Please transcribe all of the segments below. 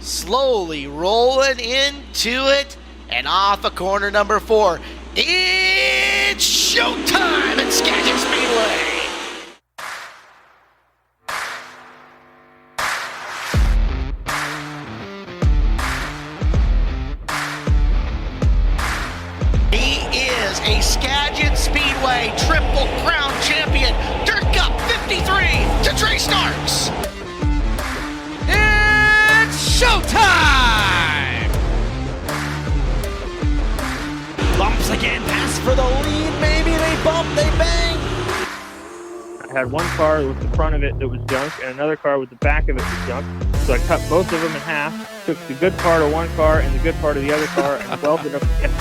slowly rolling into it, and off of corner number 4. It's showtime at Skagit Speedway! A Skagit Speedway Triple Crown champion, Dirt Cup 53 to Trey Starks. It's showtime! Bumps again, pass for the lead, maybe they bump, they bang. I had one car with the front of it that was junk and another car with the back of it was junk. So I cut both of them in half, took the good part of one car and the good part of the other car and welded them together.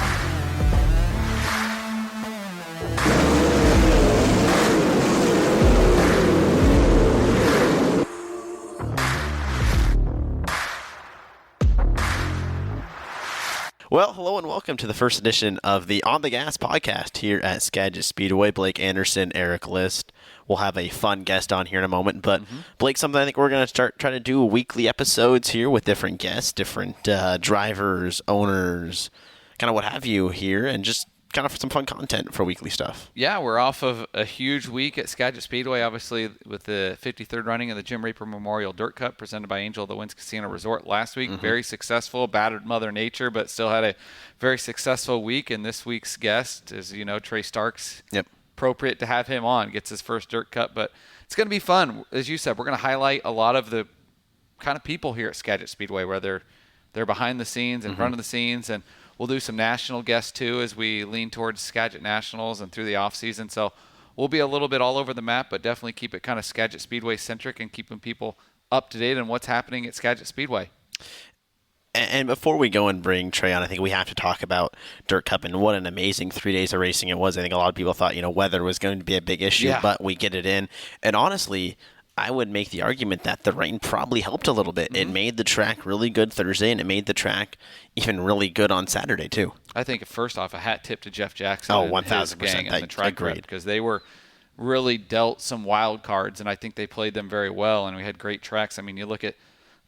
Well, hello and welcome to the first edition of the On the Gas podcast here at Skagit Speedway. Blake Anderson, Erik List. We'll have a fun guest on here in a moment, but Blake, something I think we're going to start trying to do weekly episodes here with different guests, different drivers, owners, kind of what have you here, and just kind of some fun content for weekly stuff. Yeah, we're off of a huge week at Skagit Speedway, obviously with the 53rd running of the Jim Raper Memorial Dirt Cup presented by Angel of the Winds Casino Resort last week. Very successful, battered Mother Nature, but still had a very successful week. And this week's guest is, Trey Starks. Yep. Appropriate to have him on. Gets his first Dirt Cup, but it's going to be fun. As you said, we're going to highlight a lot of the kind of people here at Skagit Speedway, whether they're behind the scenes, in front of the scenes, and we'll do some national guests, too, as we lean towards Skagit Nationals and through the off-season. So we'll be a little bit all over the map, but definitely keep it kind of Skagit Speedway-centric and keeping people up to date on what's happening at Skagit Speedway. And before we go and bring Trey on, I think we have to talk about Dirt Cup and what an amazing 3 days of racing it was. I think a lot of people thought, weather was going to be a big issue, but we get it in. And honestly, I would make the argument that the rain probably helped a little bit. It made the track really good Thursday, and it made the track even really good on Saturday, too. I think, first off, a hat tip to Jeff Jackson and 1,000%, his gang and the track rep, because they were really dealt some wild cards, and I think they played them very well, and we had great tracks. I mean, you look at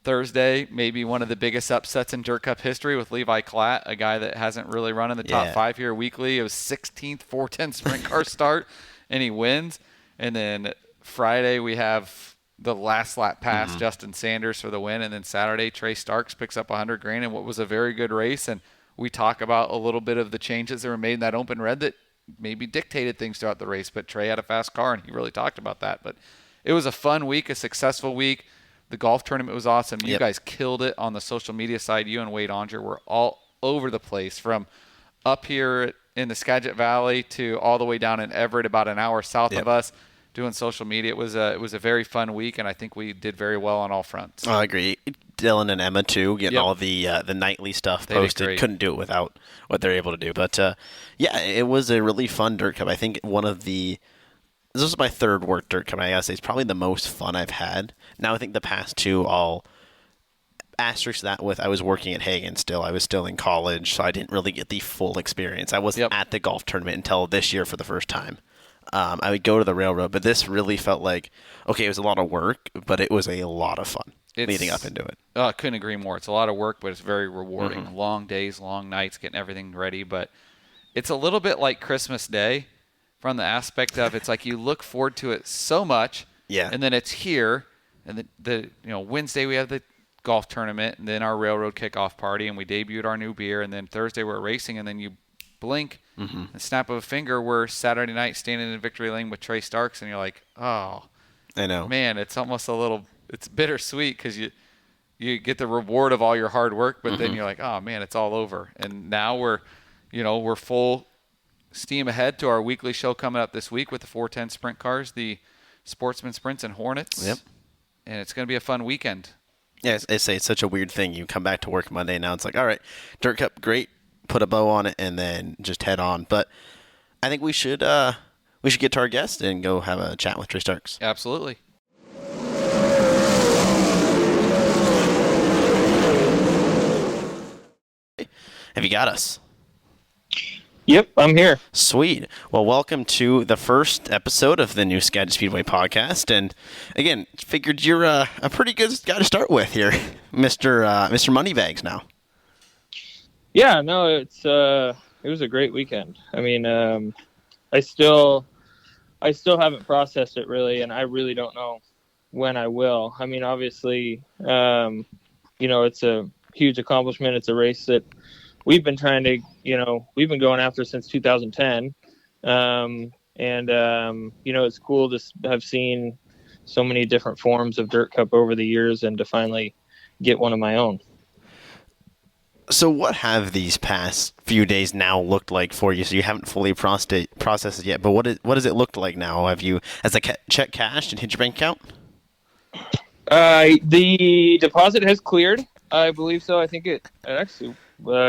Thursday, maybe one of the biggest upsets in Dirt Cup history with Levi Klatt, a guy that hasn't really run in the top 5 here weekly. It was 16th 410 sprint car start, and he wins. And then Friday we have the last lap pass, Justin Sanders for the win, and then Saturday Trey Starks picks up $100,000 in what was a very good race. And we talk about a little bit of the changes that were made in that open red that maybe dictated things throughout the race, but Trey had a fast car, and he really talked about that. But it was a fun week, a successful week. The golf tournament was awesome. You guys killed it on the social media side. You and Wade Onger were all over the place, from up here in the Skagit Valley to all the way down in Everett, about an hour south of us, doing social media. It was a very fun week, and I think we did very well on all fronts. Oh, I agree. Dylan and Emma, too, getting all the nightly stuff posted. Couldn't do it without what they're able to do. But, it was a really fun Dirt Cup. I think this was my third work Dirt Cup. I gotta say, it's probably the most fun I've had. Now, I think the past two, I'll asterisk that with I was working at Hagen still. I was still in college, so I didn't really get the full experience. I wasn't at the golf tournament until this year for the first time. I would go to the railroad, but this really felt like, okay, it was a lot of work, but it was a lot of fun leading up into it. I couldn't agree more. It's a lot of work, but it's very rewarding. Long days, long nights, getting everything ready. But it's a little bit like Christmas Day from the aspect of it's like you look forward to it so much, and then it's here, and the Wednesday we have the golf tournament, and then our railroad kickoff party, and we debuted our new beer, and then Thursday we're racing, and then you blink and snap of a finger, we're Saturday night standing in victory lane with Trey Starks, and you're like, oh, I know, man, it's almost it's bittersweet because you get the reward of all your hard work, but then you're like, oh man, it's all over. And now we're full steam ahead to our weekly show coming up this week with the 410 sprint cars, the Sportsman Sprints and Hornets. Yep. And it's going to be a fun weekend. Yeah, I say it's such a weird thing. You come back to work Monday, now it's like, all right, Dirt Cup, great, put a bow on it, and then just head on. But I think we should get to our guest and go have a chat with Trey Starks. Absolutely. Have you got us? Yep, I'm here. Sweet. Well, welcome to the first episode of the new Skagit Speedway Podcast. And again, figured you're a pretty good guy to start with here, Mr. Moneybags now. Yeah, no, it was a great weekend. I mean, I still haven't processed it really, and I really don't know when I will. I mean, obviously, it's a huge accomplishment. It's a race that we've been we've been going after since 2010. It's cool to have seen so many different forms of Dirt Cup over the years and to finally get one of my own. So what have these past few days now looked like for you? So you haven't fully processed it yet, but what does it look like now? Has the check cashed and hit your bank account? The deposit has cleared. I believe so. I think it actually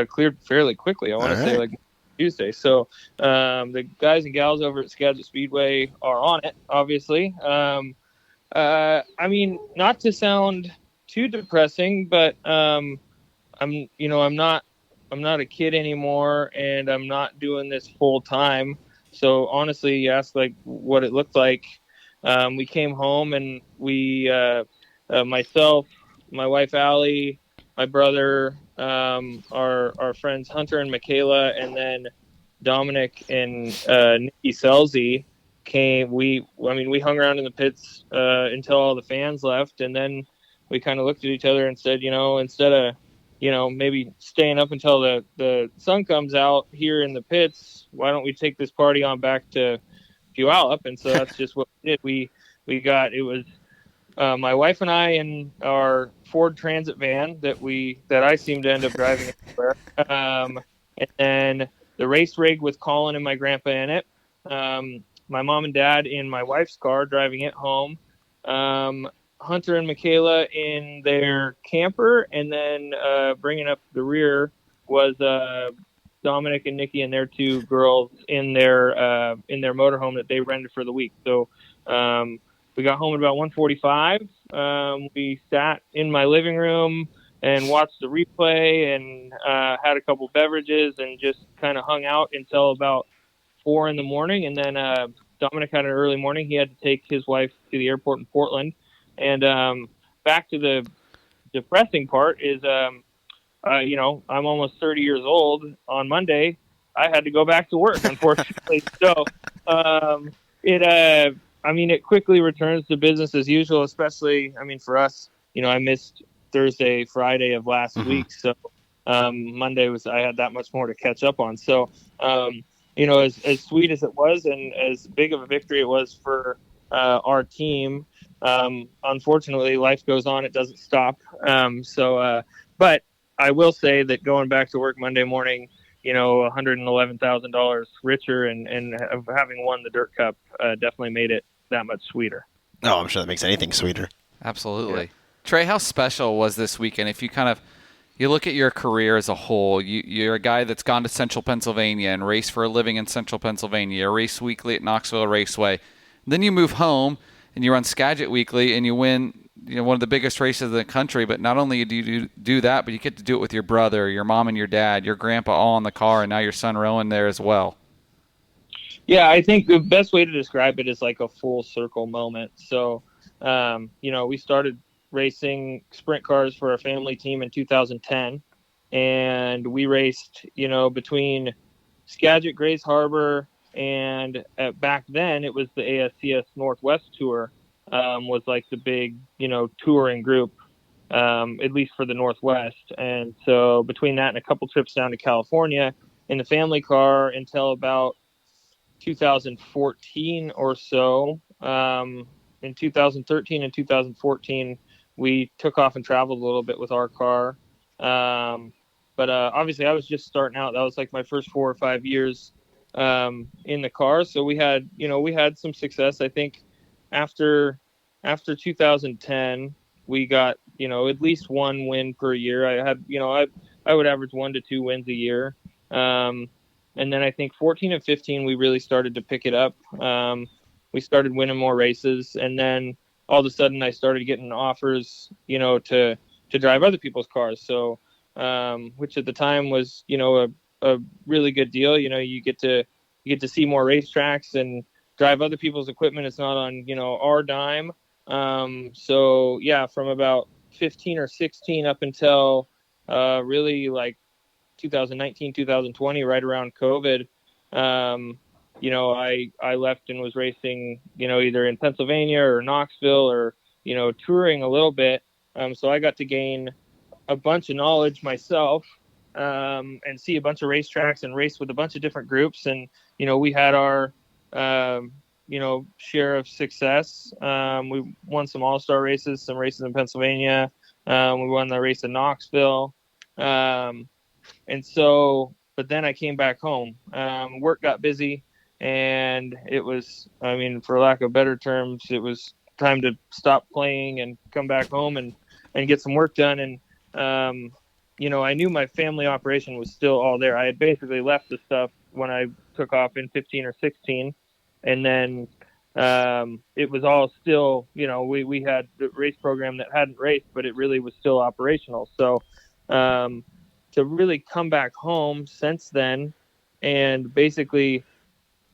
cleared fairly quickly. I want to say like Tuesday. So the guys and gals over at Skagit Speedway are on it, obviously. I mean, not to sound too depressing, but I'm not a kid anymore, and I'm not doing this full time. So honestly, you asked like what it looked like. We came home and we, myself, my wife Allie, my brother, our friends Hunter and Michaela, and then Dominic and Nikki Selzy came. We hung around in the pits until all the fans left, and then we kind of looked at each other and said, instead of maybe staying up until the sun comes out here in the pits, why don't we take this party on back to Puyallup? And so that's just what we did. It was my wife and I in our Ford Transit van that I seem to end up driving everywhere. And then the race rig with Colin and my grandpa in it. My mom and dad in my wife's car driving it home. Hunter and Michaela in their camper, and then bringing up the rear was Dominic and Nikki and their two girls in their motorhome that they rented for the week. So we got home at about 1:45. We sat in my living room and watched the replay and had a couple beverages and just kind of hung out until about 4 a.m. And then Dominic had an early morning. He had to take his wife to the airport in Portland. And back to the depressing part is, I'm almost 30 years old. On Monday, I had to go back to work, unfortunately. So it quickly returns to business as usual, especially, for us, I missed Thursday, Friday of last week. So Monday I had that much more to catch up on. So, as sweet as it was and as big of a victory it was for our team, unfortunately, life goes on. It doesn't stop. But I will say that going back to work Monday morning, $111,000 richer and having won the Dirt Cup definitely made it that much sweeter. Oh, I'm sure that makes anything sweeter. Absolutely. Yeah. Trey, how special was this weekend? If you look at your career as a whole, you're a guy that's gone to Central Pennsylvania and raced for a living in Central Pennsylvania. You race weekly at Knoxville Raceway. Then you move home and you run Skagit Weekly and you win one of the biggest races in the country. But not only do you do that, but you get to do it with your brother, your mom and your dad, your grandpa all in the car, and now your son Rowan there as well. Yeah, I think the best way to describe it is like a full circle moment. So, we started racing sprint cars for a family team in 2010, and we raced, between Skagit, Grays Harbor, and back then it was the ASCS Northwest Tour, was like the big, touring group, at least for the Northwest. And so between that and a couple trips down to California in the family car until about 2014 or so, in 2013 and 2014, we took off and traveled a little bit with our car. But obviously I was just starting out. That was like my first 4 or 5 years in the car. So we had some success. I think after 2010, we got, at least one win per year. I would average 1 to 2 wins a year. And then I think 14 and 15, we really started to pick it up. We started winning more races. And then all of a sudden I started getting offers, to drive other people's cars. So, which at the time was, a really good deal. You get to see more racetracks and drive other people's equipment. It's not on, our dime. So yeah, from about 15 or 16 up until really like 2019, 2020, right around COVID, I left and was racing, either in Pennsylvania or Knoxville or, touring a little bit. So I got to gain a bunch of knowledge myself, and see a bunch of racetracks and race with a bunch of different groups. And, we had our, share of success. We won some all-star races, some races in Pennsylvania. We won the race in Knoxville. And so, but then I came back home. Work got busy, and it was, for lack of better terms, it was time to stop playing and come back home and get some work done. And, I knew my family operation was still all there. I had basically left the stuff when I took off in 15 or 16. And then it was all still, we had the race program that hadn't raced, but it really was still operational. So, to really come back home since then and basically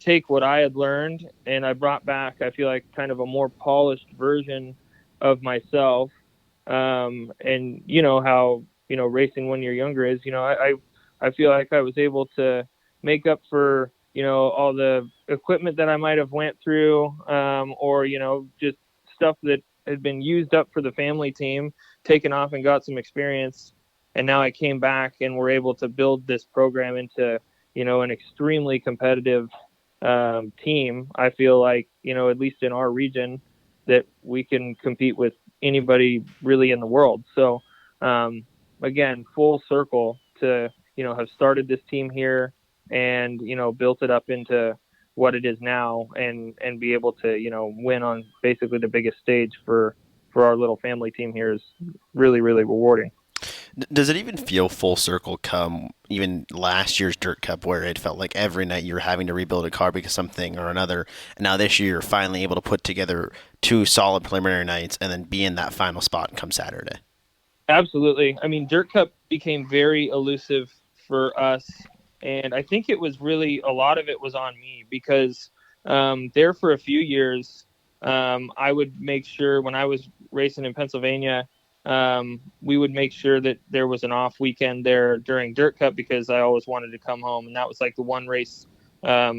take what I had learned, and I brought back, I feel like, kind of a more polished version of myself. And how, racing when you're younger is, I feel like I was able to make up for, all the equipment that I might have went through, or, just stuff that had been used up for the family team, taken off and got some experience. And now I came back and we're able to build this program into, an extremely competitive team. I feel like, at least in our region, that we can compete with anybody really in the world. So, again, full circle to, have started this team here and, built it up into what it is now and be able to, win on basically the biggest stage for our little family team here is really, really rewarding. Does it even feel full circle come even last year's Dirt Cup, where it felt like every night you were having to rebuild a car because something or another, and now this year you're finally able to put together 2 solid preliminary nights and then be in that final spot come Saturday? Absolutely. Dirt Cup became very elusive for us, and I think it was really, a lot of it was on me because there for a few years, I would make sure when I was racing in Pennsylvania, we would make sure that there was an off weekend there during Dirt Cup because I always wanted to come home. And that was like the one race a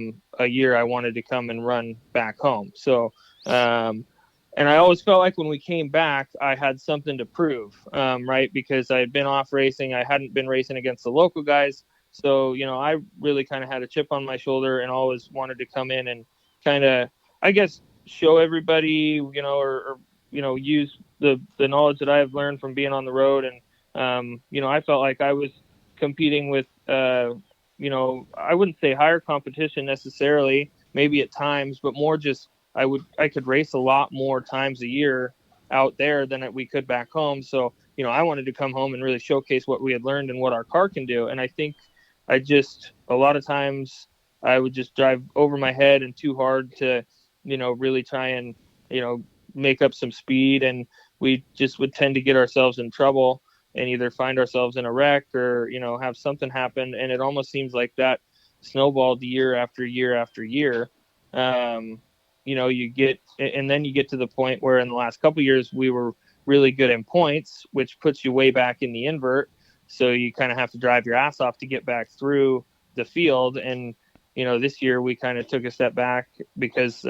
year I wanted to come and run back home. So, and I always felt like when we came back, I had something to prove, right? Because I had been off racing. I hadn't been racing against the local guys. So, I really kind of had a chip on my shoulder and always wanted to come in and kind of, I guess, show everybody, or use the knowledge that I have learned from being on the road. And, I felt like I was competing with, I wouldn't say higher competition necessarily, maybe at times, but more just, I could race a lot more times a year out there than we could back home. So, I wanted to come home and really showcase what we had learned and what our car can do. And I think a lot of times I would just drive over my head and too hard to, really try and, make up some speed, and we just would tend to get ourselves in trouble and either find ourselves in a wreck or, have something happen. And it almost seems like that snowballed year after year after year. You get to the point where in the last couple of years, we were really good in points, which puts you way back in the invert. So you kind of have to drive your ass off to get back through the field. And, this year we kind of took a step back because,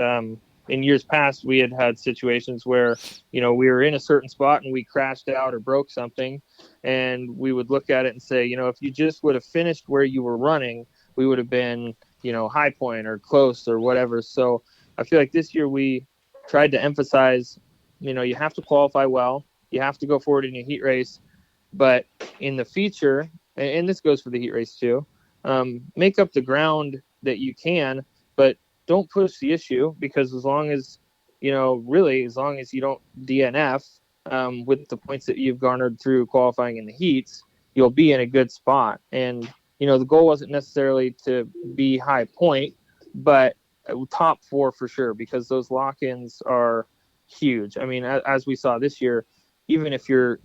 in years past, we had situations where, we were in a certain spot and we crashed out or broke something, and we would look at it and say, if you just would have finished where you were running, we would have been, high point or close or whatever. So I feel like this year we tried to emphasize, you have to qualify well, you have to go forward in your heat race, but in the feature, and this goes for the heat race too, make up the ground that you can, but don't push the issue, because as long as you don't DNF with the points that you've garnered through qualifying in the heats, you'll be in a good spot. And, the goal wasn't necessarily to be high point, but top 4 for sure, because those lock-ins are huge. As we saw this year, even if you're,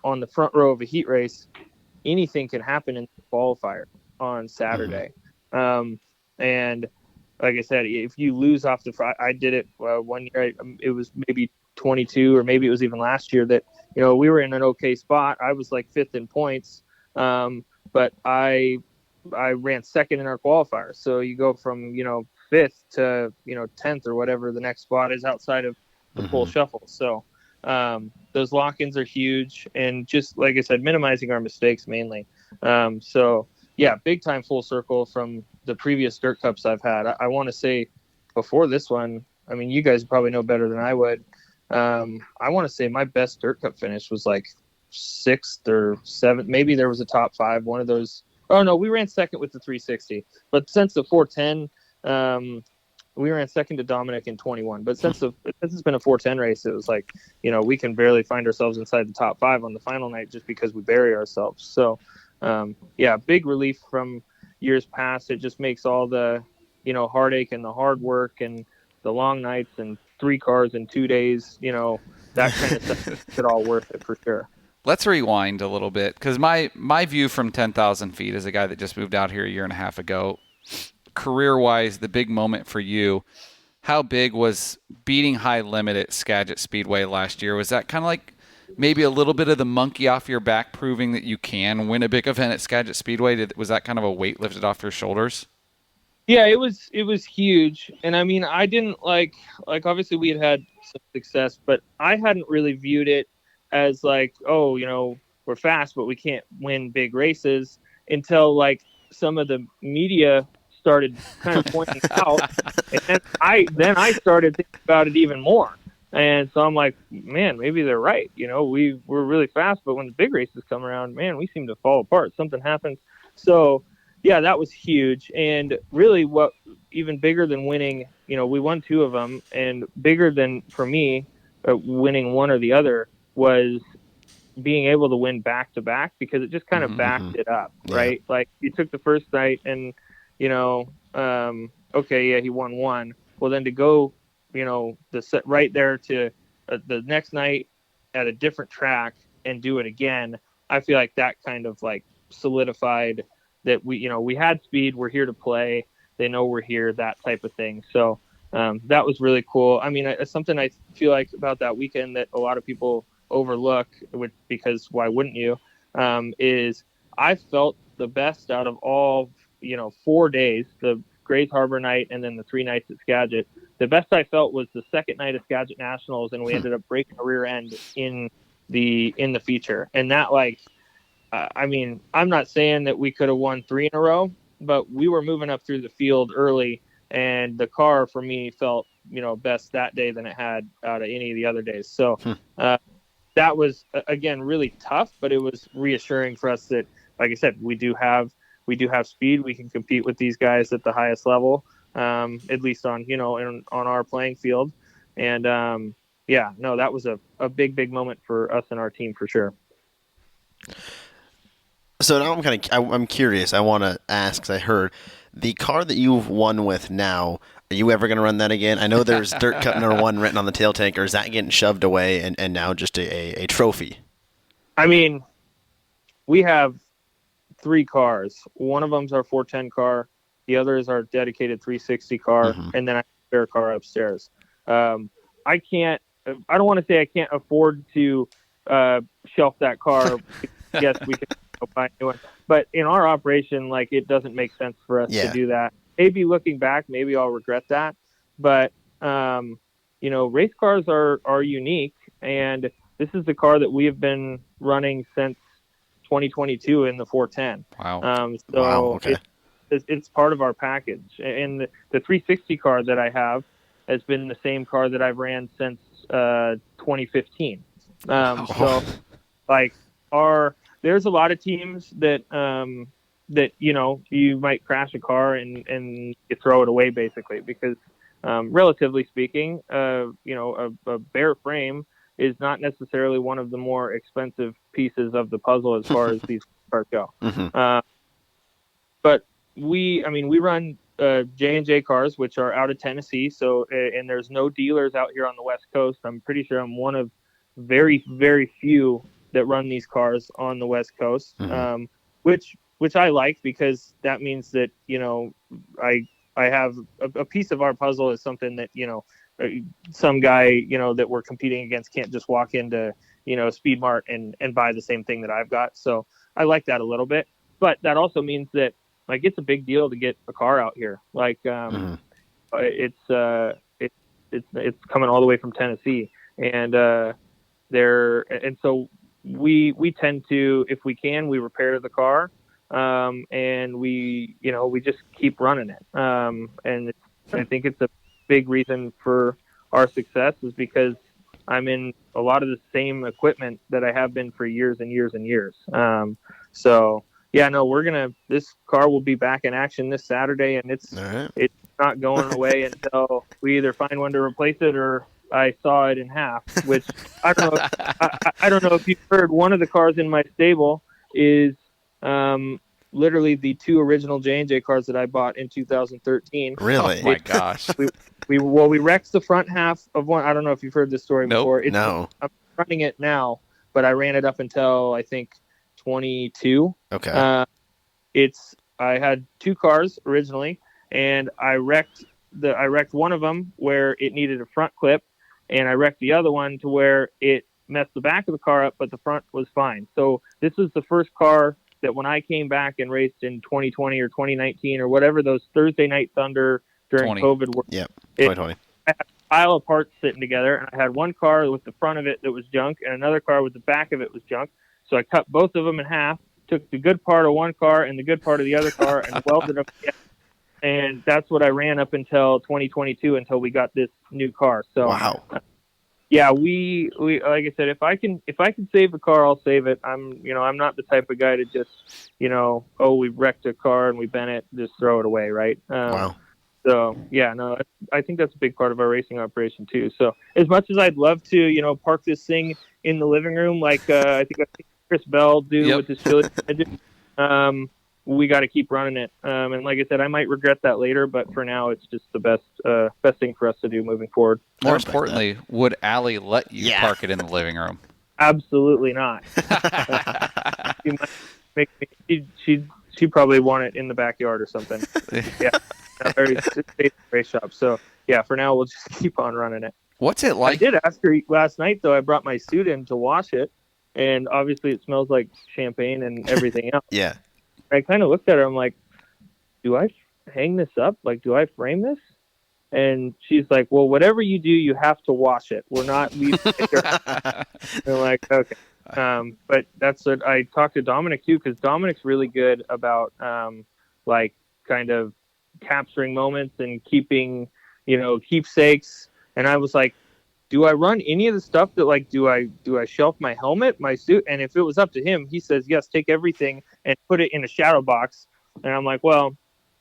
on the front row of a heat race, anything can happen in the qualifier on Saturday. And like I said, if you lose off the front, I did it 1 year. It was maybe 22, or maybe it was even last year that, we were in an okay spot. I was like 5th in points, but I ran 2nd in our qualifier. So you go from 5th to 10th or whatever the next spot is outside of the full shuffle. So those lock-ins are huge, and just like I said, minimizing our mistakes mainly. So yeah, big time full circle from the previous dirt cups I've had. I want to say before this one, I mean, you guys probably know better than I would. I want to say my best dirt cup finish was like 6th or 7th. Maybe there was a top 5, one of those. Oh no, we ran 2nd with the 360, but since the 410, we ran 2nd to Dominic in 21. But since it's been a 410 race, it was like, we can barely find ourselves inside the top 5 on the final night just because we bury ourselves. So, yeah, big relief from years past. It just makes all the, heartache and the hard work and the long nights and 3 cars in 2 days, that kind of stuff makes it all worth it for sure. Let's rewind a little bit, because my view from 10,000 feet as a guy that just moved out here a year and a half ago, career-wise, the big moment for you, how big was beating high limit at Skagit Speedway last year? Was that kind of like maybe a little bit of the monkey off your back, proving that you can win a big event at Skagit Speedway? Was that kind of a weight lifted off your shoulders? Yeah, it was huge. And I mean, I didn't like obviously we had some success, but I hadn't really viewed it as like, oh, we're fast, but we can't win big races, until like some of the media started kind of pointing out. And then I started thinking about it even more. And so I'm like, man, maybe they're right. We're really fast, but when the big races come around, man, we seem to fall apart. Something happens. So yeah, that was huge. And really what even bigger than winning, we won 2 of them, and bigger than for me, winning one or the other was being able to win back to back, because it just kind of backed it up, right? Like you took the first night and, okay, yeah, he won 1. Well, then to go, the set right there to the next night at a different track and do it again, I feel like that kind of like solidified that we had speed, we're here to play, they know we're here, that type of thing. So that was really cool. I mean, something I feel like about that weekend that a lot of people overlook, because why wouldn't you, is I felt the best out of all 4 days, the Grays Harbor night and then the 3 nights at Skagit. The best I felt was the second night of Skagit Nationals, and we ended up breaking a rear end in the feature. And that, like, I mean, I'm not saying that we could have won 3 in a row, but we were moving up through the field early, and the car for me felt best that day than it had out of any of the other days. So that was, again, really tough, but it was reassuring for us that, like I said, we do have speed. We can compete with these guys at the highest level, at least on on our playing field. And that was a big moment for us and our team for sure. So now I'm curious. I want to ask, because I heard the car that you've won with now, are you ever going to run that again? I know there's Dirt Cup number 1 written on the tail tank, or is that getting shoved away and now just a trophy? I mean, we have 3 cars. One of them's our 410 car. The other is our dedicated 360 car. And then I have a spare car upstairs. I don't want to say I can't afford to shelf that car. Yes, we can buy a new one. But in our operation, like, it doesn't make sense for us to do that. Maybe looking back, maybe I'll regret that. But, race cars are unique. And this is the car that we have been running since 2022 in the 410. Wow. Okay. It's part of our package. And the 360 car that I have has been the same car that I've ran since 2015. So, like, there's a lot of teams that you might crash a car and you throw it away, basically, because relatively speaking, a bare frame is not necessarily one of the more expensive pieces of the puzzle as far as these cars go. But we run J&J cars, which are out of Tennessee. So, and there's no dealers out here on the West Coast. I'm pretty sure I'm one of very, very few that run these cars on the West Coast, which which I like because that means that, I have a piece of our puzzle is something that, some guy, that we're competing against can't just walk into, Speed Mart and buy the same thing that I've got. So I like that a little bit, but that also means that like, it's a big deal to get a car out here. Like, it's coming all the way from Tennessee, and so we tend to, if we can, we repair the car, and we just keep running it. And I think it's a big reason for our success is because I'm in a lot of the same equipment that I have been for years and years and years. So yeah, no, this car will be back in action this Saturday, and it's not going away until we either find one to replace it or I saw it in half, which I don't know. I don't know if you've heard, one of the cars in my stable is literally the 2 original J&J cars that I bought in 2013. Really? Oh my gosh. We wrecked the front half of one. I don't know if you've heard this story before. No. I'm running it now, but I ran it up until I think 22. Okay. I had 2 cars originally, and I wrecked one of them where it needed a front clip, and I wrecked the other one to where it messed the back of the car up, but the front was fine. So this is the first car that when I came back and raced in 2020 or 2019 or whatever those Thursday Night Thunder during COVID were. Yep, 2020. I had a pile of parts sitting together, and I had one car with the front of it that was junk and another car with the back of it was junk. So I cut both of them in half, took the good part of one car and the good part of the other car and welded them together. And that's what I ran up until 2022 until we got this new car. So wow. Yeah, we like I said, if I can save a car, I'll save it. I'm not the type of guy to just, we wrecked a car and we bent it, just throw it away, right? Wow. So yeah, no, I think that's a big part of our racing operation too. So as much as I'd love to, park this thing in the living room, like I think Chris Bell do with his Philly engine, we got to keep running it. And like I said, I might regret that later, but for now, it's just the best thing for us to do moving forward. More importantly, would Allie let you park it in the living room? Absolutely not. She might make me. She probably want it in the backyard or something. Yeah, it's a race shop. So yeah, for now, we'll just keep on running it. What's it like? I did ask her last night, though. I brought my suit in to wash it, and obviously it smells like champagne and everything else. Yeah. I kind of looked at her. I'm like, do I hang this up? Like, do I frame this? And she's like, well, whatever you do, you have to wash it. We're not leaving it. They're like, okay. But that's what I talked to Dominic too, because Dominic's really good about like kind of capturing moments and keeping, keepsakes. And I was like, do I run any of the stuff that like, do I shelf my helmet, my suit? And if it was up to him, he says, yes, take everything and put it in a shadow box. And I'm like, well,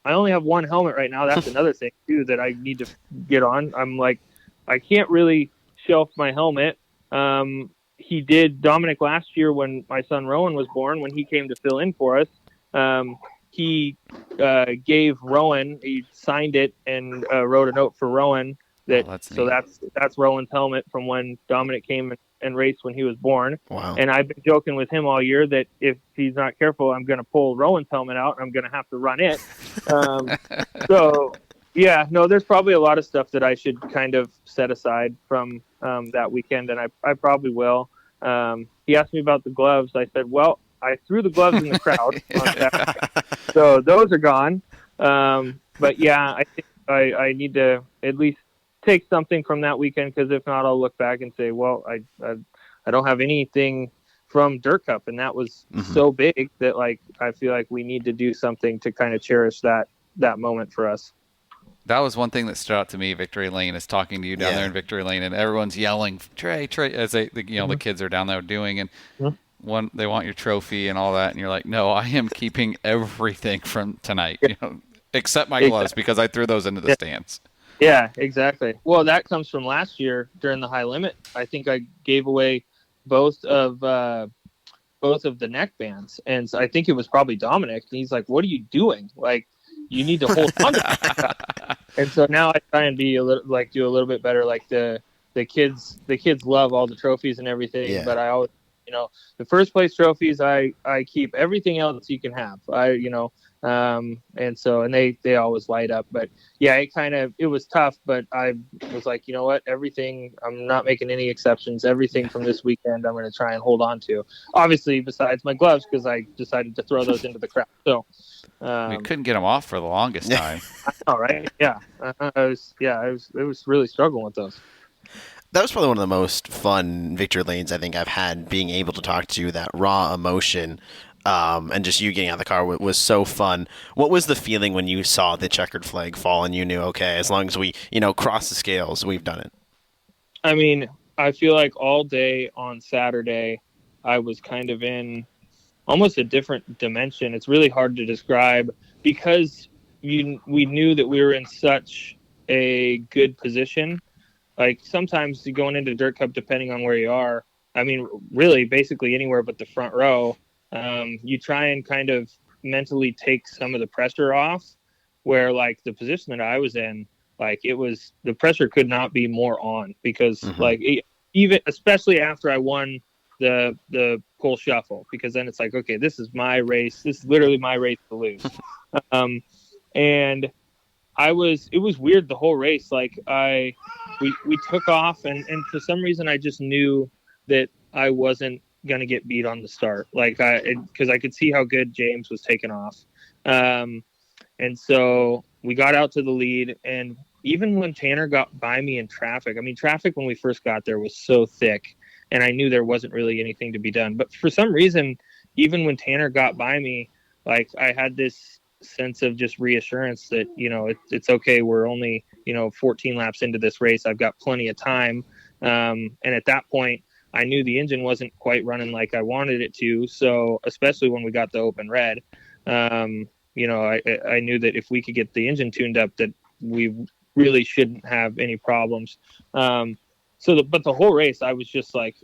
I only have one helmet right now. That's another thing too that I need to get on. I'm like, I can't really shelf my helmet. He did Dominic last year when my son Rowan was born, when he came to fill in for us. He gave Rowan, he signed it and wrote a note for Rowan. That's Rowan's helmet from when Dominic came and raced when he was born. Wow. And I've been joking with him all year that if he's not careful, I'm going to pull Rowan's helmet out and I'm going to have to run it. So yeah, no, there's probably a lot of stuff that I should kind of set aside from that weekend, and I probably will. He asked me about the gloves. I said, well, I threw the gloves in the crowd on Saturday, so those are gone. But yeah, I think I need to at least take something from that weekend, because if not, I'll look back and say, well, I don't have anything from Dirt Cup, and that was so big that like I feel like we need to do something to kind of cherish that moment for us. That was one thing that stood out to me. Victory Lane is talking to you down there in Victory Lane, and everyone's yelling Trey, as the kids are down there doing, and they want your trophy and all that, and you're like, no, I am keeping everything from tonight, except my gloves, because I threw those into the stands. Yeah, exactly. Well, that comes from last year during the high limit. I think I gave away both of the neck bands, and so I think it was probably Dominic. And he's like, "What are you doing? Like, you need to hold on to that." And so now I try and be do a little bit better. Like the kids love all the trophies and everything, but I the first place trophies, I keep. Everything else you can have. And they always light up. But yeah, it was tough, but I was like, you know what, everything, I'm not making any exceptions. Everything from this weekend, I'm going to try and hold on to. Obviously, besides my gloves, because I decided to throw those into the crowd. So we couldn't get them off for the longest time. I know, right? Yeah, I was really struggling with those. That was probably one of the most fun victory lanes I think I've had, being able to talk to you, that raw emotion, and just you getting out of the car was so fun. What was the feeling when you saw the checkered flag fall and you knew, okay, as long as we, cross the scales, we've done it? I mean, I feel like all day on Saturday, I was kind of in almost a different dimension. It's really hard to describe because we knew that we were in such a good position. Like sometimes going into Dirt Cup, depending on where you are, I mean, really basically anywhere but the front row, you try and kind of mentally take some of the pressure off, where like the position that I was in, like the pressure could not be more on, because even especially after I won the pole shuffle, because then it's like, okay, this is my race. This is literally my race to lose. And it was weird the whole race. Like we took off and for some reason I just knew that I wasn't going to get beat on the start. Like because I could see how good James was taking off. And so we got out to the lead, and even when Tanner got by me in traffic, I mean, traffic when we first got there was so thick, and I knew there wasn't really anything to be done. But for some reason, even when Tanner got by me, like I had this sense of just reassurance that, it's okay. We're only, 14 laps into this race. I've got plenty of time. And at that point, I knew the engine wasn't quite running like I wanted it to. So especially when we got the open red, I knew that if we could get the engine tuned up, that we really shouldn't have any problems. But the whole race, I was just like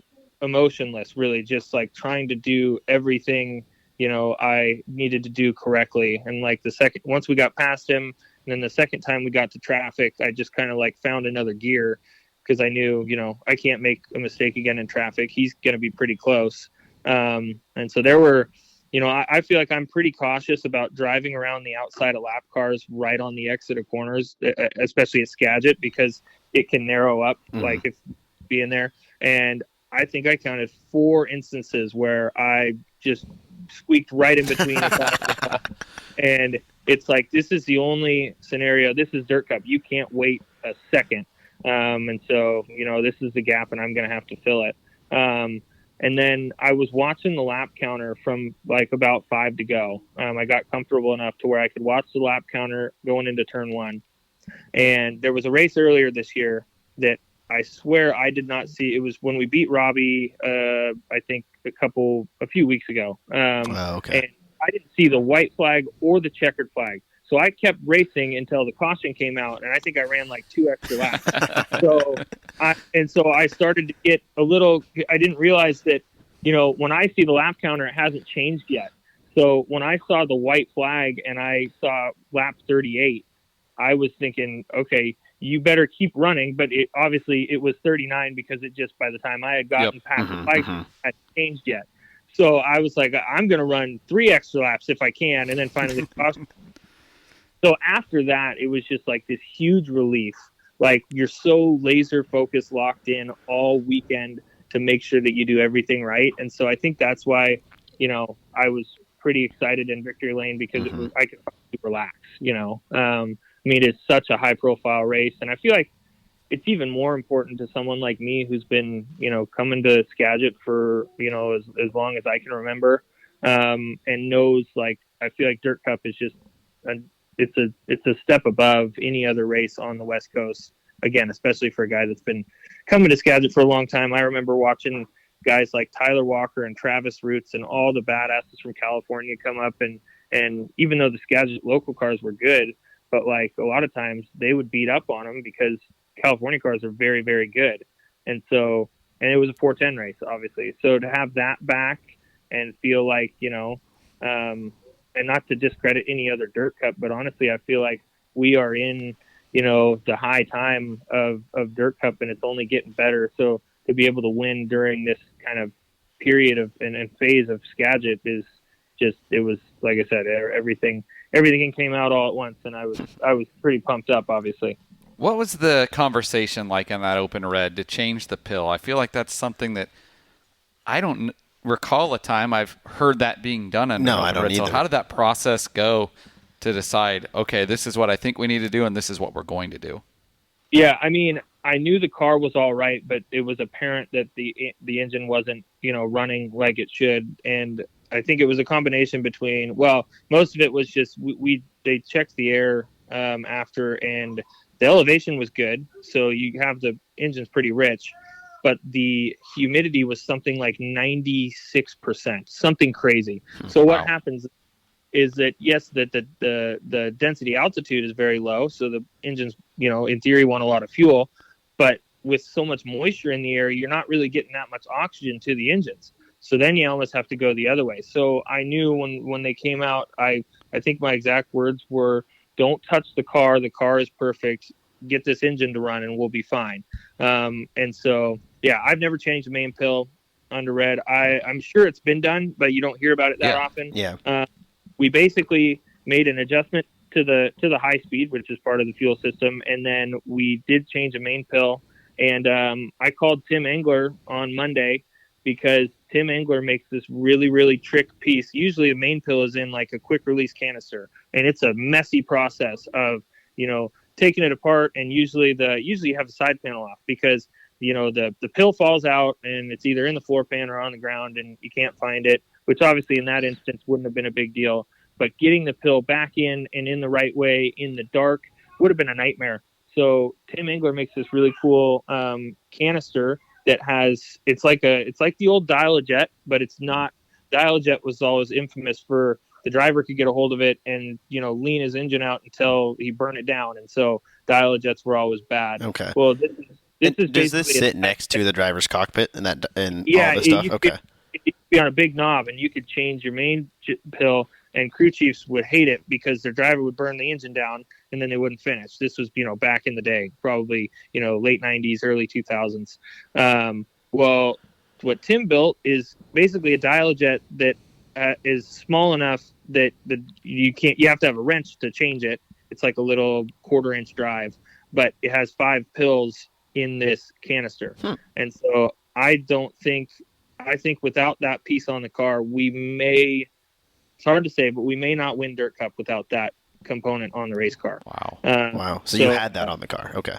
emotionless, really just like trying to do everything, I needed to do correctly. And like once we got past him, and then the second time we got to traffic, I just kind of like found another gear, because I knew, I can't make a mistake again in traffic. He's going to be pretty close. And so there were, I feel like I'm pretty cautious about driving around the outside of lap cars right on the exit of corners, especially at Skagit, because it can narrow up, like if being there. And I think I counted 4 instances where I just squeaked right in between. And it's like, this is the only scenario. This is Dirt Cup. You can't wait a second. And so, this is the gap, and I'm going to have to fill it. And then I was watching the lap counter from like about 5 to go. I got comfortable enough to where I could watch the lap counter going into turn 1. And there was a race earlier this year that I swear I did not see. It was when we beat Robbie, I think a few weeks ago. Okay. And I didn't see the white flag or the checkered flag. So I kept racing until the caution came out, and I think I ran like 2 extra laps. So I started to get a little. I didn't realize that, when I see the lap counter, it hasn't changed yet. So when I saw the white flag and I saw lap 38, I was thinking, okay, you better keep running. But obviously it was 39, because it just, by the time I had gotten past the flag, it hadn't changed yet. So I was like, I'm going to run 3 extra laps if I can, and then finally caution. So after that, it was just like this huge relief. Like, you're so laser focused, locked in all weekend to make sure that you do everything right. And so I think that's why, I was pretty excited in Victory Lane, because I could relax, I mean, it's such a high profile race. And I feel like it's even more important to someone like me who's been, coming to Skagit for, as long as I can remember, and knows, like, I feel like Dirt Cup is just it's a step above any other race on the West Coast. Again, especially for a guy that's been coming to Skagit for a long time. I remember watching guys like Tyler Walker and Travis Roots and all the badasses from California come up, and even though the Skagit local cars were good, but like a lot of times they would beat up on them because California cars are very, very good. And it was a 410 race, obviously. So to have that back and feel like, and not to discredit any other Dirt Cup, but honestly, I feel like we are in, the high time of Dirt Cup, and it's only getting better. So to be able to win during this kind of period of and phase of Skagit is just, it was, like I said, everything came out all at once, and I was pretty pumped up, obviously. What was the conversation like in that open red to change the pill? I feel like that's something that I don't recall a time I've heard that being done in No, an I open don't red. either. So how did that process go to decide, okay, this is what I think we need to do and this is what we're going to do? Yeah, I mean, I knew the car was all right, but it was apparent that the engine wasn't, running like it should. And I think it was a combination between, well, most of it was just they checked the air after, and the elevation was good. So you have the engine's pretty rich, but the humidity was something like 96%, something crazy. So what happens is that, yes, that the density altitude is very low, so the engines, in theory, want a lot of fuel, but with so much moisture in the air, you're not really getting that much oxygen to the engines. So then you almost have to go the other way. So I knew when they came out, I think my exact words were, "Don't touch the car. The car is perfect. Get this engine to run, and we'll be fine." And so, yeah, I've never changed the main pill under red. I'm sure it's been done, but you don't hear about it that often. Yeah. We basically made an adjustment to the high speed, which is part of the fuel system, and then we did change a main pill. And I called Tim Engler on Monday because Tim Engler makes this really, really trick piece. Usually the main pill is in like a quick release canister, and it's a messy process of, taking it apart, and usually you have the side panel off because, the pill falls out and it's either in the floor pan or on the ground and you can't find it, which obviously in that instance wouldn't have been a big deal. But getting the pill back in and in the right way in the dark would have been a nightmare. So Tim Engler makes this really cool canister that it's like the old Dial-A-Jet, but it's not. Dial-A-Jet was always infamous for the driver could get a hold of it and, lean his engine out until he burned it down. And so Dial-A-Jets were always bad. Okay. Well, does this sit next to the driver's cockpit and all this stuff? Okay. It could be on a big knob, and you could change your main pill, and crew chiefs would hate it because their driver would burn the engine down and then they wouldn't finish. This was, back in the day, probably, late 90s, early 2000s. Well, what Tim built is basically a Dial-A-Jet that is small enough that you have to have a wrench to change it. It's like a little 1/4-inch drive, but it has 5 pills in this canister. And so I think without that piece on the car, it's hard to say, but we may not win Dirt Cup without that component on the race car. Wow. Wow. So you had that on the car. Okay.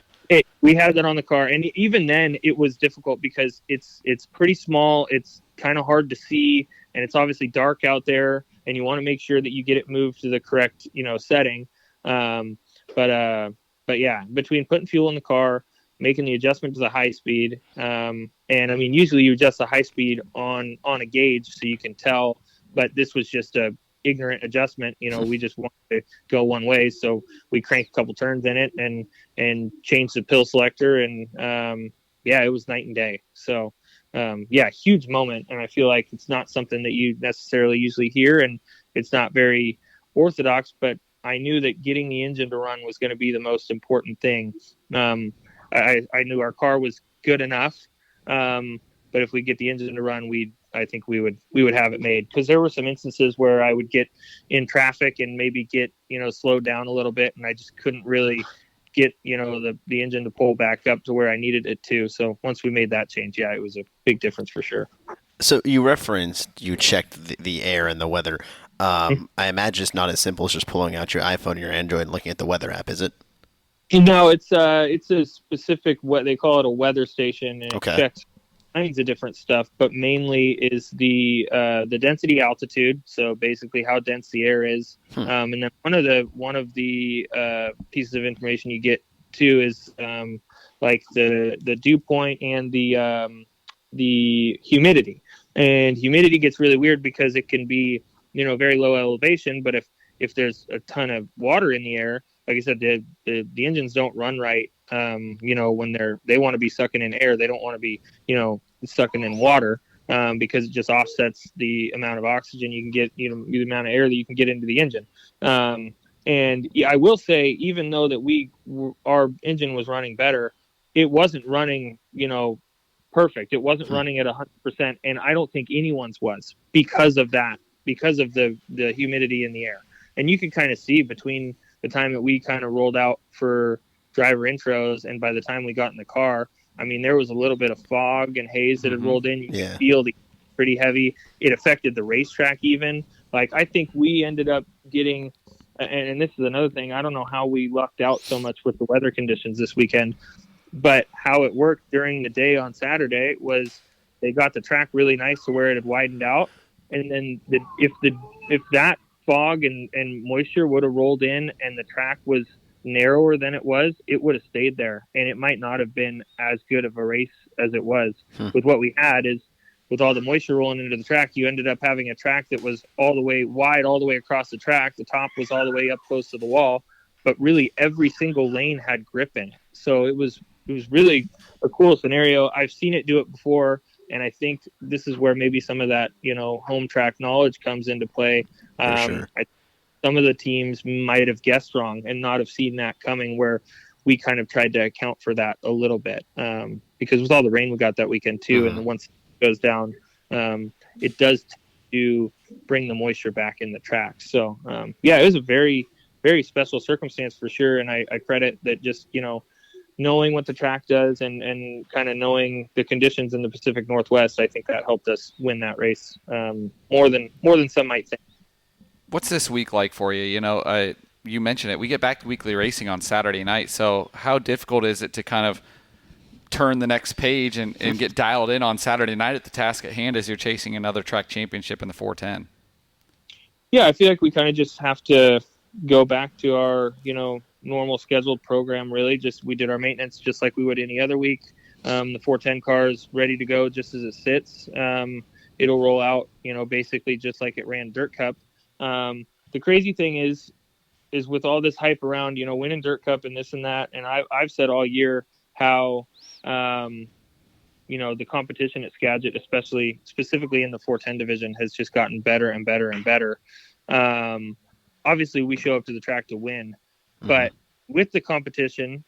We had that on the car. And even then it was difficult because it's pretty small. It's kind of hard to see, and it's obviously dark out there, and you want to make sure that you get it moved to the correct, setting. But yeah, between putting fuel in the car, making the adjustment to the high speed. And I mean, usually you adjust the high speed on a gauge so you can tell, but this was just a ignorant adjustment. We just wanted to go one way. So we cranked a couple turns in it and changed the pill selector. And it was night and day. So huge moment. And I feel like it's not something that you necessarily usually hear, and it's not very orthodox, but I knew that getting the engine to run was going to be the most important thing. I knew our car was good enough, but if we get the engine to run, I think we would have it made, because there were some instances where I would get in traffic and maybe get slowed down a little bit, and I just couldn't really get the engine to pull back up to where I needed it to. So once we made that change, it was a big difference for sure. So you referenced you checked the air and the weather. I imagine it's not as simple as just pulling out your iPhone or your Android and looking at the weather app, is it? No, it's a specific, what they call it, a weather station, and it checks kinds of different stuff, but mainly is the density altitude. So basically how dense the air is. And then one of the pieces of information you get too is like the dew point and the humidity. And humidity gets really weird because it can be, very low elevation, but if there's a ton of water in the air, like I said, the engines don't run right. When they want to be sucking in air, they don't want to be, sucking in water, because it just offsets the amount of oxygen you can get, the amount of air that you can get into the engine. And I will say, even though that our engine was running better, it wasn't running, perfect. It wasn't running at 100%, and I don't think anyone's was because of that, because of the humidity in the air. And you can kind of see between the time that we kind of rolled out for driver intros and by the time we got in the car, I mean, there was a little bit of fog and haze that had rolled in. You could feel the pretty heavy. It affected the racetrack even. Like, I think we ended up getting, and this is another thing, I don't know how we lucked out so much with the weather conditions this weekend, but how it worked during the day on Saturday was they got the track really nice to where it had widened out. And then if that fog and moisture would have rolled in and the track was narrower than it was, it would have stayed there. And it might not have been as good of a race as it was. With what we had is, with all the moisture rolling into the track, you ended up having a track that was all the way wide, all the way across the track. The top was all the way up close to the wall, but really every single lane had grip in it. So it was really a cool scenario. I've seen it do it before, and I think this is where maybe some of that, home track knowledge comes into play. Sure. Some of the teams might have guessed wrong and not have seen that coming, where we kind of tried to account for that a little bit, because with all the rain we got that weekend too, and once it goes down, it does to bring the moisture back in the track. So it was a very, very special circumstance for sure, and I credit that, just knowing what the track does and kind of knowing the conditions in the Pacific Northwest, I think that helped us win that race more than some might think. What's this week like for you? You mentioned it. We get back to weekly racing on Saturday night. So how difficult is it to kind of turn the next page and get dialed in on Saturday night at the task at hand as you're chasing another track championship in the 410? Yeah, I feel like we kind of just have to go back to our, normal scheduled program. Really, we did our maintenance just like we would any other week. The 410 car is ready to go just as it sits. It'll roll out, basically just like it ran Dirt Cup. The crazy thing is with all this hype around, winning Dirt Cup and this and that. And I've said all year how, the competition at Skagit, specifically in the 410 division, has just gotten better and better and better. Obviously we show up to the track to win, but with the competition,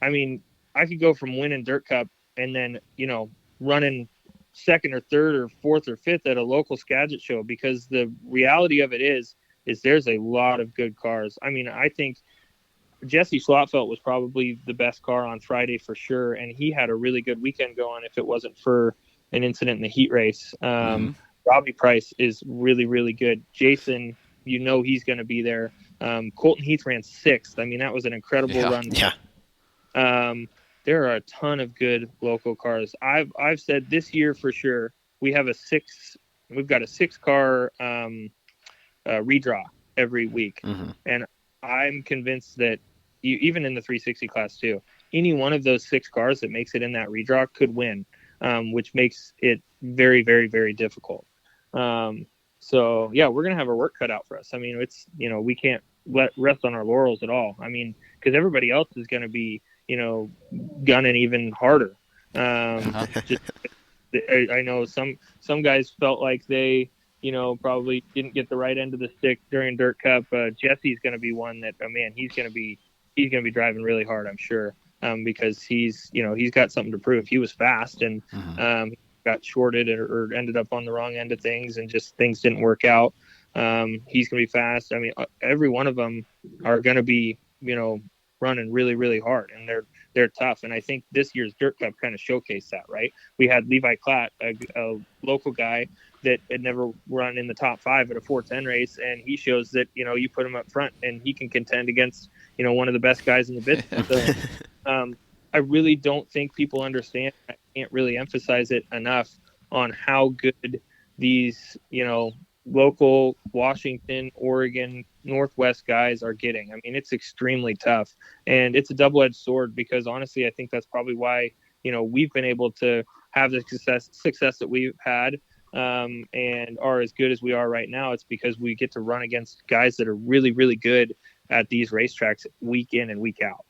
I mean, I could go from winning Dirt Cup and then, running second or third or fourth or fifth at a local Skagit show, because the reality of it is there's a lot of good cars. I mean, I think Jesse Slotfelt was probably the best car on Friday for sure, and he had a really good weekend going if it wasn't for an incident in the heat race. Robbie Price is really, really good. Jason, he's going to be there. Colton Heath ran sixth. I mean, that was an incredible run. Yeah. There are a ton of good local cars. I've said this year for sure we've got a 6-car redraw every week, and I'm convinced that even in the 360 class too, any one of those 6 cars that makes it in that redraw could win, which makes it very, very, very difficult. So yeah, we're gonna have our work cut out for us. I mean, it's we can't rest on our laurels at all. I mean, because everybody else is gonna be gunning even harder. Just, I know some guys felt like they, probably didn't get the right end of the stick during Dirt Cup. Jesse's going to be one that, he's going to be driving really hard, I'm sure, because he's got something to prove. He was fast and got shorted or ended up on the wrong end of things, and just things didn't work out. He's going to be fast. I mean, every one of them are going to be, running really, really hard, and they're tough. And I think this year's Dirt Cup kind of showcased that, right? We had Levi Klatt, a local guy that had never run in the top 5 at a 410 race, and he shows that, you put him up front and he can contend against, one of the best guys in the business. So, I really don't think people understand. I can't really emphasize it enough on how good these, local Washington, Oregon, Northwest guys are getting. I mean, it's extremely tough, and it's a double-edged sword, because honestly, I think that's probably why, we've been able to have the success that we've had, and are as good as we are right now. It's because we get to run against guys that are really, really good at these racetracks week in and week out.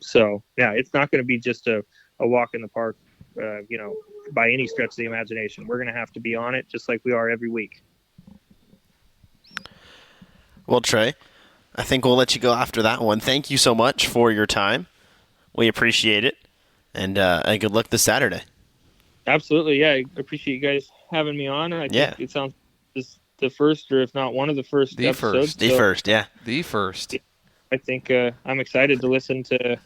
So yeah, it's not going to be just a walk in the park, by any stretch of the imagination. We're going to have to be on it just like we are every week. Well, Trey, I think we'll let you go after that one. Thank you so much for your time. We appreciate it, and good luck this Saturday. Absolutely. Yeah, I appreciate you guys having me on. I think it sounds just the first, or if not one of the first episodes. The first. I think I'm excited to listen to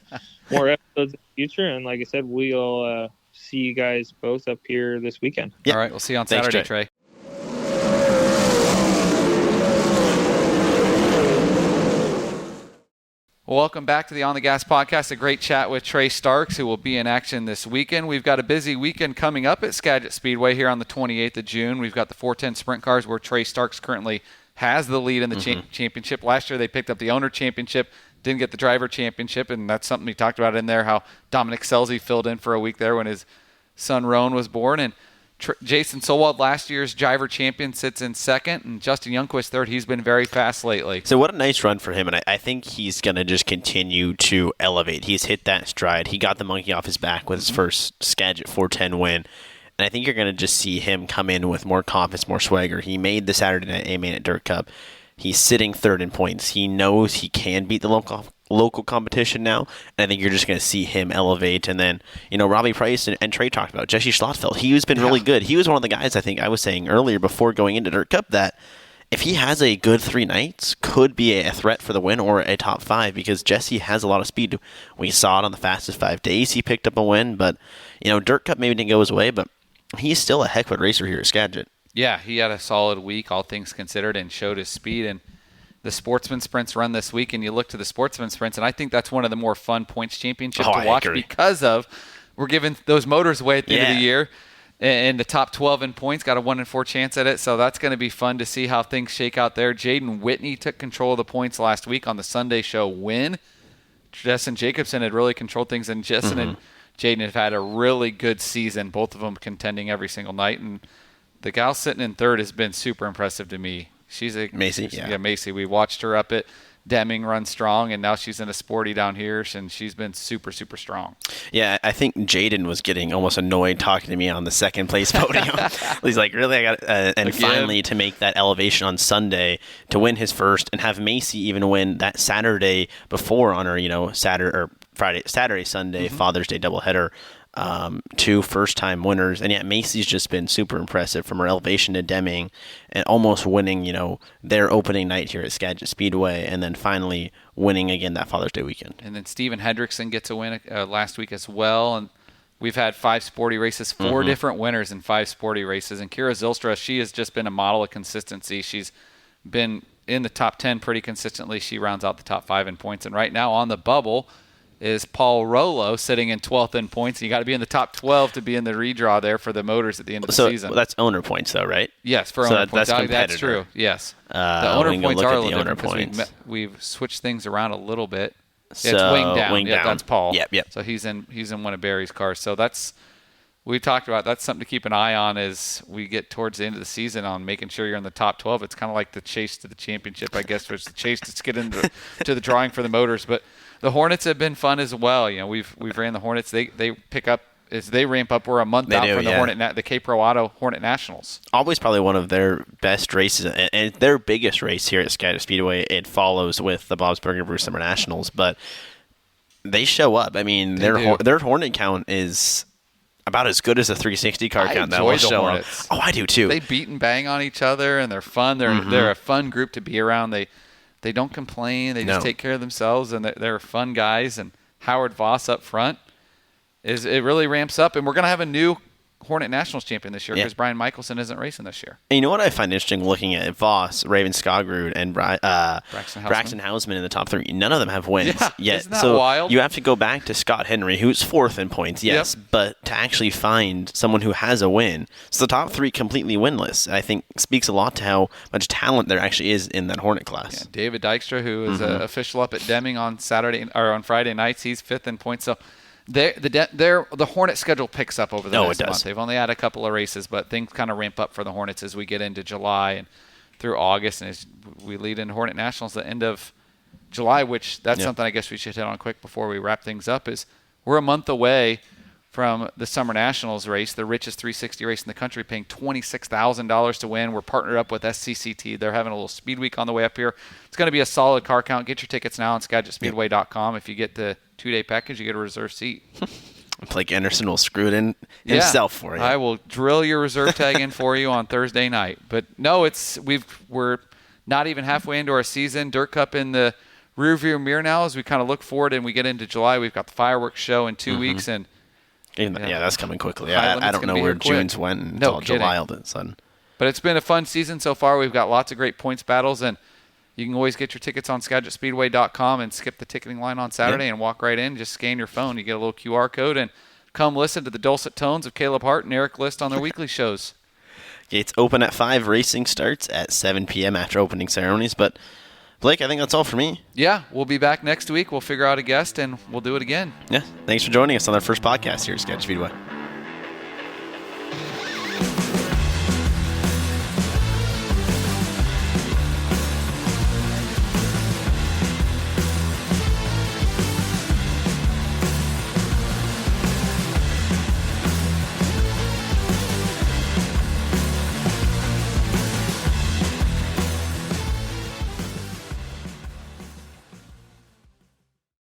more episodes in the future. And like I said, we'll see you guys both up here this weekend. Yep. All right. We'll see you on Saturday, Trey. Welcome back to the On the Gas podcast. A great chat with Trey Starks, who will be in action this weekend. We've got a busy weekend coming up at Skagit Speedway here on the 28th of June. We've got the 410 sprint cars where Trey Starks currently has the lead in the championship. Last year they picked up the owner championship, didn't get the driver championship, and that's something we talked about in there, how Dominic Selzy filled in for a week there when his son Roan was born. And Jason Solwald, last year's driver champion, sits in second, and Justin Youngquist third. He's been very fast lately. So what a nice run for him, and I think he's going to just continue to elevate. He's hit that stride. He got the monkey off his back with his first Skagit 410 win, and I think you're going to just see him come in with more confidence, more swagger. He made the Saturday Night A-Main at Dirt Cup. He's sitting third in points. He knows he can beat the local competition now, and I think you're just going to see him elevate. And then, Robbie Price and Trey talked about Jesse Schlottfeld. He's been really good. He was one of the guys, I think I was saying earlier before going into Dirt Cup, that if he has a good 3 nights, could be a threat for the win or a top 5, because Jesse has a lot of speed. We saw it on the fastest 5 days. He picked up a win, but, Dirt Cup maybe didn't go his way, but he's still a heck of a racer here at Skagit. Yeah, he had a solid week, all things considered, and showed his speed. And the Sportsman Sprints run this week, and you look to the Sportsman Sprints, and I think that's one of the more fun points championships to watch because of we're giving those motors away at the end of the year. And the top 12 in points got a 1 in 4 chance at it, so that's going to be fun to see how things shake out there. Jaden Whitney took control of the points last week on the Sunday show win. Justin Jacobson had really controlled things, and Justin and Jaden have had a really good season, both of them contending every single night. And the gal sitting in third has been super impressive to me. She's Macy. Macy. We watched her up at Deming run strong, and now she's in a sporty down here, and she's been super, super strong. Yeah, I think Jaden was getting almost annoyed talking to me on the second place podium. He's like, really? I got and finally to make that elevation on Sunday to win his first, and have Macy even win that Saturday before on her, Saturday, Sunday, Father's Day doubleheader. 2 first-time winners, and yet Macy's just been super impressive from her elevation to Deming and almost winning, their opening night here at Skagit Speedway, and then finally winning again that Father's Day weekend. And then Steven Hendrickson gets a win last week as well, and we've had 5 sporty races, 4 different winners in 5 sporty races, and Kira Zylstra, she has just been a model of consistency. She's been in the top 10 pretty consistently. She rounds out the top 5 in points, and right now on the bubble is Paul Rollo sitting in 12th in points. You got to be in the top 12 to be in the redraw there for the motors at the end of the season. So that's owner points, though, right? Yes, for owner points. That's true. Yes, the owner points are a little different because we've switched things around a little bit. So, it's wing down. That's Paul. Yep. So he's in one of Barry's cars. So we talked about that's something to keep an eye on as we get towards the end of the season on making sure you're in the top 12. It's kind of like the chase to the championship, I guess, which is the chase to get into to the drawing for the motors, but. The Hornets have been fun as well. We've ran the Hornets. They pick up as they ramp up. We're a month out from the K Pro Auto Hornet Nationals. Always probably one of their best races and their biggest race here at Skagit Speedway. It follows with the Bob's Burger Brew Summer Nationals, but they show up. I mean, their Hornet count is about as good as a 360 car count that will show up. Oh, I do too. They beat and bang on each other, and they're fun. They're a fun group to be around. They don't complain. They just take care of themselves, and they're fun guys. And Howard Voss up front it really ramps up. And we're going to have a new Hornet Nationals champion this year because Brian Michelson isn't racing this year. And you know what I find interesting looking at Voss, Raven Skagrud, and Braxton Hausman in the top 3? None of them have wins yet. Isn't that wild? You have to go back to Scott Henry, who's 4th in points, but to actually find someone who has a win. So the top 3 completely winless, I think, speaks a lot to how much talent there actually is in that Hornet class. Yeah, David Dykstra, who is official up at Deming on Friday nights, he's 5th in points. So the Hornet schedule picks up over the next month. They've only had a couple of races, but things kind of ramp up for the Hornets as we get into July and through August, and as we lead into Hornet Nationals the end of July, which that's something I guess we should hit on quick before we wrap things up, is we're a month away from the Summer Nationals race, the richest 360 race in the country, paying $26,000 to win. We're partnered up with SCCT. They're having a little speed week on the way up here. It's going to be a solid car count. Get your tickets now on SkagitSpeedway.com. If you get the 2-day package, you get a reserved seat. Blake Anderson will screw it in himself for you. I will drill your reserve tag in for you on Thursday night. But no, we're not even halfway into our season. Dirt Cup in the rearview mirror now as we kind of look forward and we get into July. We've got the fireworks show in 2 weeks. And that's coming quickly. I don't know where June's went until July all of a sudden. But it's been a fun season so far. We've got lots of great points battles, and you can always get your tickets on SkagitSpeedway.com and skip the ticketing line on Saturday and walk right in. Just scan your phone. You get a little QR code and come listen to the dulcet tones of Caleb Hart and Erik List on their weekly shows. Gates open at 5. Racing starts at 7 p.m. after opening ceremonies. But, Blake, I think that's all for me. Yeah, we'll be back next week. We'll figure out a guest, and we'll do it again. Yeah, thanks for joining us on our first podcast here at Skagit Speedway.